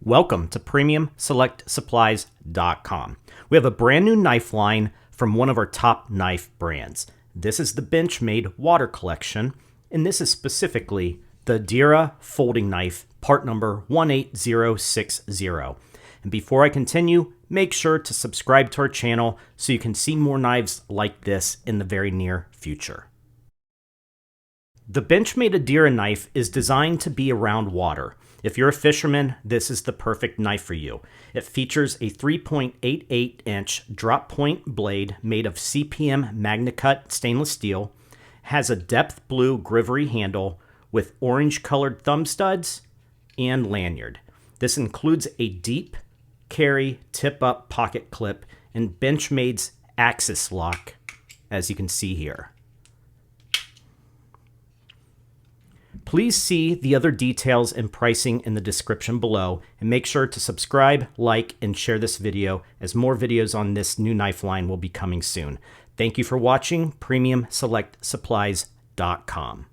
Welcome to PremiumSelectSupplies.com. We have a brand new knife line from one of our top knife brands. This is the Benchmade Water Collection, and this is specifically the Adira folding knife, part number 18060. And before I continue, make sure to subscribe to our channel so you can see more knives like this in the very near future. The Benchmade Adira knife is designed to be around water. If you're a fisherman, this is the perfect knife for you. It features a 3.88-inch drop point blade made of CPM-MagnaCut stainless steel, has a depth blue Grivory handle with orange-colored thumb studs and lanyard. This includes a deep carry tip-up pocket clip and Benchmade's axis lock, as you can see here. Please see the other details and pricing in the description below, and make sure to subscribe, like, and share this video, as more videos on this new knife line will be coming soon. Thank you for watching PremiumSelectSupplies.com.